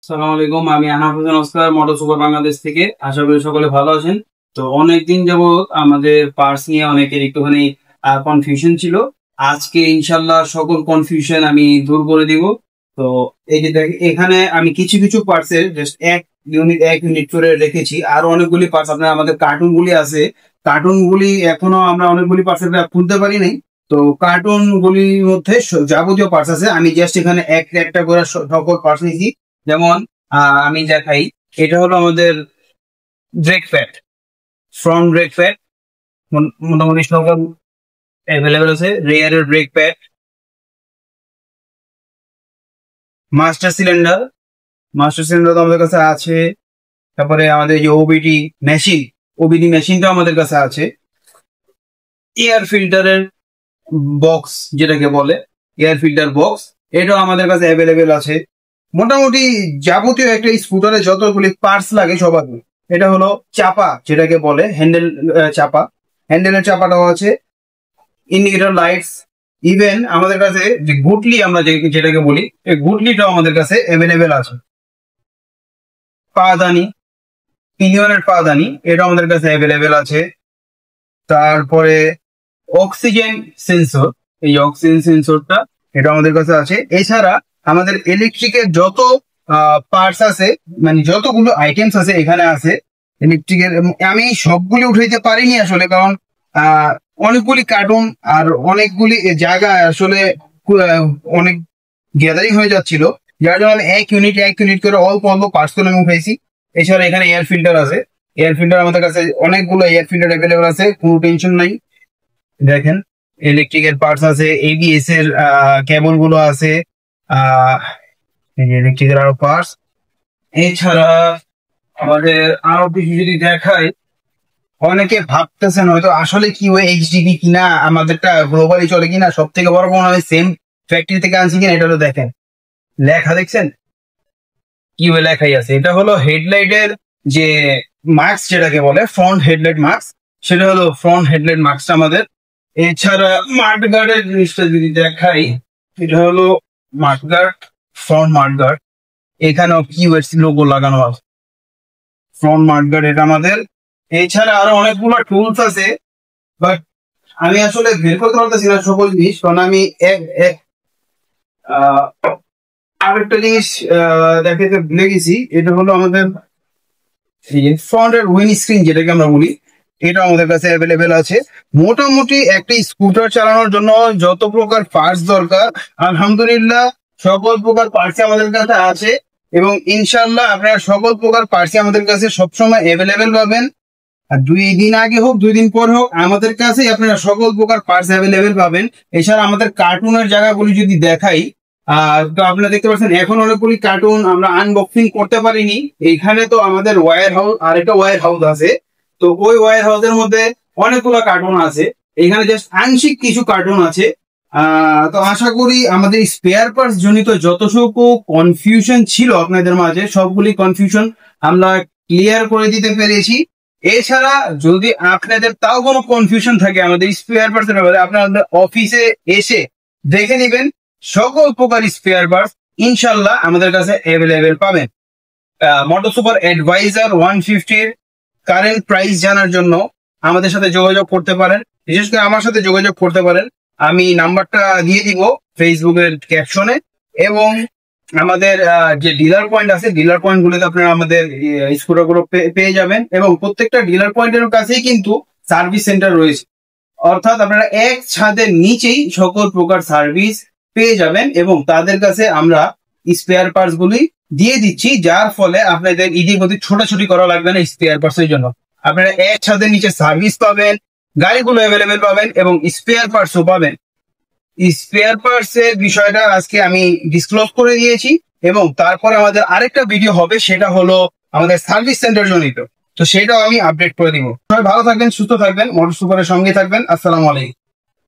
আসসালামু আলাইকুম, আমি আনাফ হোসেন ওস্তাদ মোটর সুপার বাংলাদেশ থেকে। আশা করি সকলে ভালো আছেন। তো অনেকদিন যাবত আমাদের পার্টস নিয়ে অনেকের একটুখানি কনফিউশন ছিল। আজকে ইনশাল্লাহ সকল কনফিউশন আমি দূর করে দিব। তো এই যে এখানে আমি কিছু কিছু পার্টসের জাস্ট এক ইউনিট করে রেখেছি। আর অনেকগুলি পার্টস আপনার আমাদের কার্টুন গুলি আছে, কার্টুন গুলি এখনো আমরা অনেকগুলি পার্টস খুলতে পারি নাই। তো কার্টুন গুলির মধ্যে যাবতীয় পার্টস আছে, আমি জাস্ট এখানে একটা করে সকল পার্টস নিয়েছি। যেমন আমি দেখাই, এটা হলো আমাদের brake pad, front brake pad মোটামুটি সকল অ্যাভেলেবেল আছে। রেয়ারের ব্রেক প্যাড, মাস্টার সিলিন্ডার তো আমাদের কাছে আছে। তারপরে আমাদের যে ওবিডি মেশিনটাও আমাদের কাছে আছে। এয়ার ফিল্টারের বক্স যেটাকে বলে এয়ার ফিল্টার বক্স, এটাও আমাদের কাছে অ্যাভেলেবেল আছে। মোটামুটি যাবতীয় একটা স্কুটারে যতগুলি পার্টস লাগে সবার। এটা হলো চাপা যেটাকে বলে হ্যান্ডেল চাপা, হ্যান্ডেলের চাপাটাও আছে। ইন্ডিকেটর লাইটস, ইভেন আমাদের কাছে যে গুটলি আমরা যেটাকে বলি, এই গুটলিটাও আমাদের কাছে অ্যাভেলেবেল আছে। পাদানি, পিনিয়নের পাদানি, এটা আমাদের কাছে অ্যাভেলেবেল আছে। তারপরে অক্সিজেন সেন্সর, এই অক্সিজেন সেন্সরটা এটা আমাদের কাছে আছে। এছাড়া আমাদের ইলেকট্রিকের যত পার্টস আছে, মানে যতগুলো আইটেমস আছে এখানে আছে ইলেকট্রিকের। আমি সবগুলি উঠাইতে পারিনি আসলে, কারণ অনেকগুলি কার্টুন আর অনেকগুলি জায়গায় আসলে অনেক গ্যাদারিং হয়ে যাচ্ছিল, যার জন্য আমি এক ইউনিট করে অল্প পার্টস গুলো আমি উঠাইছি। এছাড়া এখানে এয়ার ফিল্টার আছে, এয়ার ফিল্টার আমাদের কাছে অনেকগুলো এয়ার ফিল্টার অ্যাভেলেবল আছে, কোনো টেনশন নাই। দেখেন ইলেকট্রিকের পার্টস আছে, এবিএস এর কেবল গুলো আছে, ইলেকট্রিকের আরো পার্টস। এছাড়া আমাদের আরো কিছু যদি দেখায়, অনেকে ভাবতেছেন হয়তো আসলে কি ওই এইচডিবি কিনা, আমাদেরটা গ্লোবালি চলে কিনা, সব থেকে বড় মনে হয় সেম ফ্যাক্টরি থেকে আনছি কিনা। এটা হলো দেখেন লেখা, দেখছেন কি ওই লেখাই আছে। এটা হলো হেডলাইটের যে মাস্ক যেটাকে বলে ফ্রন্ট হেডলাইট মাস্ক, সেটা হলো ফ্রন্ট হেডলাইট মাস্কটা আমাদের। এছাড়া মাঠগার্ডের জিনিসটা যদি দেখাই, এটা হলো মাঠগার্ড, ফ্রন্ট মাঠগার্ড, এখানেও কিউএস লোগো লাগানো আছে, ফ্রন্ট মাঠগার্ড এটা আমাদের। এছাড়া আরো অনেকগুলো টুলস আছে, বাট আমি আসলে বের করতে পারতেছি না সকল জিনিস, কারণ আমি আরেকটা জিনিস দেখাতে ভুলে গেছি। এটা হলো আমাদের ফ্রন্টের উইন্ড স্ক্রিন যেটাকে আমরা বলি, এটা আমাদের কাছে অ্যাভেলেবেল আছে। মোটামুটি একটা স্কুটার চালানোর জন্য যত প্রকার পার্টস দরকার, আলহামদুলিল্লাহ সকল প্রকার পার্টস আমাদের কাছে আছে। এবং ইনশাল্লাহ আপনারা সকল প্রকার পার্টস আমাদের কাছে সবসময় অ্যাভেলেবেল পাবেন। আর 2 দিন আগে হোক 2 দিন পর হোক, আমাদের কাছে আপনারা সকল প্রকার পার্টস অ্যাভেলেবেল পাবেন। এছাড়া আমাদের কার্টুনের জায়গাগুলি যদি দেখাই, তো আপনারা দেখতে পাচ্ছেন এখন অনেকগুলি কার্টুন আমরা আনবক্সিং করতে পারিনি। এইখানে তো আমাদের ওয়্যার হাউস, আরেকটা ওয়্যার হাউস আছে। তো ওই ওয়্যার হাউসের মধ্যে অনেকগুলো কার্টুন আছে, এখানে জাস্ট আংশিক কিছু কার্টুন আছে। তো আশা করি আমাদের স্পেয়ার পার্টস জনিত যতটুকু কনফিউশন ছিল আপনাদের মাঝে, সবগুলি কনফিউশন আমরা ক্লিয়ার করে দিতে পেরেছি। এছাড়া যদি আপনাদের তাও কোনো কনফিউশন থাকে আমাদের স্পেয়ার পার্টস এর ব্যাপারে, আপনাদের অফিসে এসে দেখে নেবেন। সকল প্রকার স্পেয়ার পার্টস ইনশাল্লাহ আমাদের কাছে অ্যাভেলেবেল পাবেন। Motor super advisor 150 current price জানার জন্য আমাদের সাথে যোগাযোগ করতে পারেন, বিশেষ করে আমার সাথে যোগাযোগ করতে পারেন। আমি নাম্বারটা দিয়ে দিব ফেসবুকের ক্যাপশনে। এবং আমাদের যে ডিলার পয়েন্ট আছে, ডিলার পয়েন্ট গুলোতে আপনারা আমাদের স্কুটার গুলো পেয়ে যাবেন। এবং প্রত্যেকটা ডিলার পয়েন্টের কাছেই কিন্তু সার্ভিস সেন্টার রয়েছে, অর্থাৎ আপনারা এক ছাদের নিচেই সকল প্রকার সার্ভিস পেয়ে যাবেন। এবং তাদের কাছে আমরা স্পেয়ার পার্টস গুলি দিয়ে দিচ্ছি, যার ফলে আপনাদের ইদিগতি ছোটাছুটি করা লাগবে না স্পেয়ার পার্টস এর জন্য। আপনারা এক ছাদের নিচে সার্ভিস পাবেন, গাড়িগুলো অ্যাভেলেবেল পাবেন এবং স্পেয়ার পার্টসও পাবেন। স্পেয়ার পার্টস এর বিষয়টা আজকে আমি ডিসক্লোজ করে দিয়েছি। এবং তারপরে আমাদের আরেকটা ভিডিও হবে, সেটা হলো আমাদের সার্ভিস সেন্টার জনিত, তো সেটাও আমি আপডেট করে দিব। সবাই ভালো থাকবেন, সুস্থ থাকবেন, মোটর সুপারের সঙ্গে থাকবেন। আসসালামু আলাইকুম।